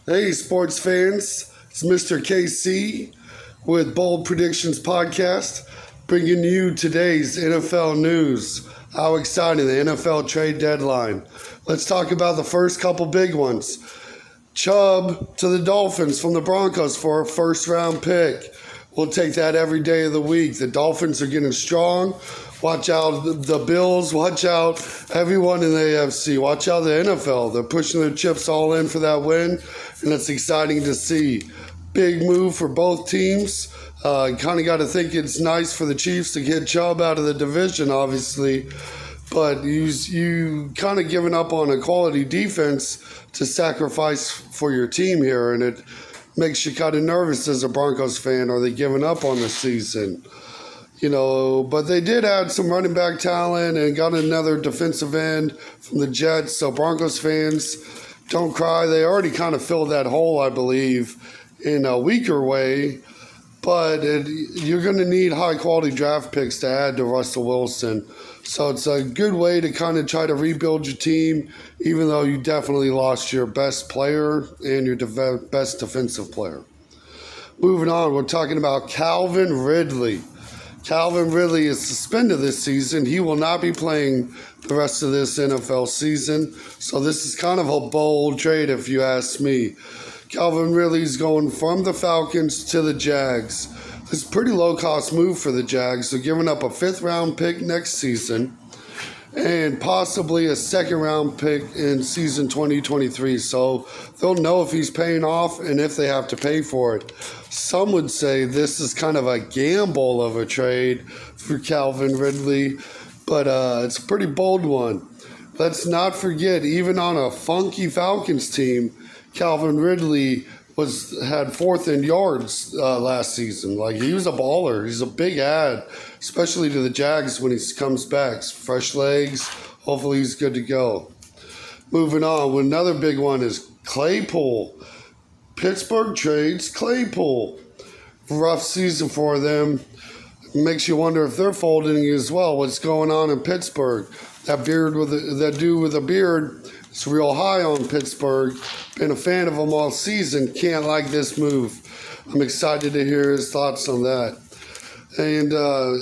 Hey, sports fans, it's Mr. KC with Bold Predictions Podcast, bringing you today's NFL news. How exciting, the NFL trade deadline. Let's talk about the first couple big ones. Chubb to the Dolphins from the Broncos for a first-round pick. We'll take that every day of the week. The Dolphins are getting strong. Watch out the Bills. Watch out everyone in the AFC. Watch out the NFL. They're pushing their chips all in for that win, and it's exciting to see. Big move for both teams. Kind of got to think it's nice for the Chiefs to get Chubb out of the division, obviously, but you kind of giving up on a quality defense to sacrifice for your team here, and it makes you kind of nervous as a Broncos fan. Are they giving up on the season? But they did add some running back talent and got another defensive end from the Jets. So Broncos fans, don't cry. They already kind of filled that hole, I believe, in a weaker way. But you're going to need high-quality draft picks to add to Russell Wilson. So it's a good way to kind of try to rebuild your team, even though you definitely lost your best player and your best defensive player. Moving on, we're talking about Calvin Ridley. Calvin Ridley is suspended this season. He will not be playing the rest of this NFL season. So this is kind of a bold trade, if you ask me. Calvin Ridley's going from the Falcons to the Jags. It's a pretty low-cost move for the Jags. They're giving up a fifth-round pick next season and possibly a second-round pick in season 2023. So they'll know if he's paying off and if they have to pay for it. Some would say this is kind of a gamble of a trade for Calvin Ridley, but it's a pretty bold one. Let's not forget, even on a funky Falcons team, Calvin Ridley had fourth in yards last season. Like, he was a baller. He's a big add, especially to the Jags when he comes back. Fresh legs. Hopefully he's good to go. Moving on, another big one is Claypool. Pittsburgh trades Claypool. Rough season for them. Makes you wonder if they're folding as well. What's going on in Pittsburgh? That dude with a beard is real high on Pittsburgh. Been a fan of him all season. Can't like this move. I'm excited to hear his thoughts on that. And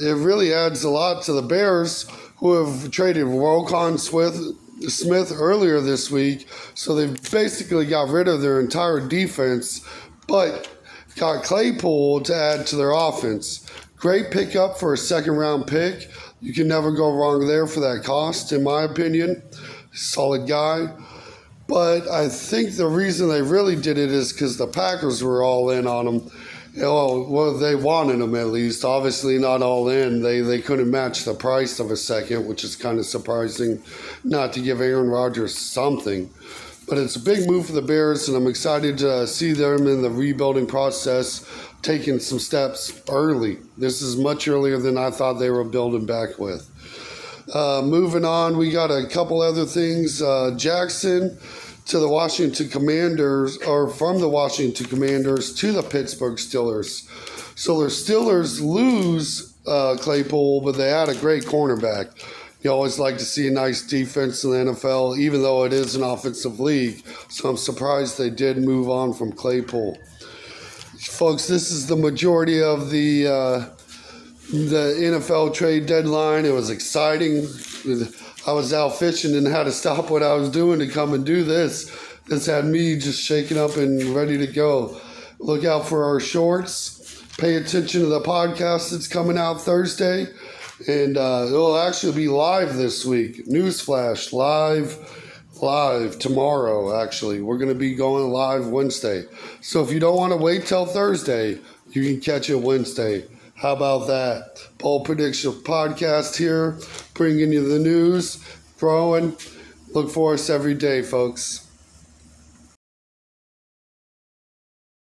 it really adds a lot to the Bears, who have traded Roquan Smith earlier this week. So they've basically got rid of their entire defense, but got Claypool to add to their offense. Great pickup for a second-round pick. You can never go wrong there for that cost, in my opinion. Solid guy. But I think the reason they really did it is because the Packers were all in on him. Well, they wanted him at least. Obviously not all in. They couldn't match the price of a second, which is kind of surprising, not to give Aaron Rodgers something. But it's a big move for the Bears, and I'm excited to see them in the rebuilding process, taking some steps early. This is much earlier than I thought they were building back with. Moving on, we got a couple other things. Jackson to the Washington Commanders, or from the Washington Commanders to the Pittsburgh Steelers. So the Steelers lose Claypool, but they had a great cornerback. You always like to see a nice defense in the NFL, even though it is an offensive league. So I'm surprised they did move on from Claypool. Folks, this is the majority of the NFL trade deadline. It was exciting. I was out fishing and had to stop what I was doing to come and do this. This had me just shaking up and ready to go. Look out for our shorts. Pay attention to the podcast that's coming out Thursday. And it'll actually be live this week. Newsflash, live tomorrow, actually. We're going to be going live Wednesday. So if you don't want to wait till Thursday, you can catch it Wednesday. How about that? Bold Prediction Podcast here, bringing you the news, growing. Look for us every day, folks.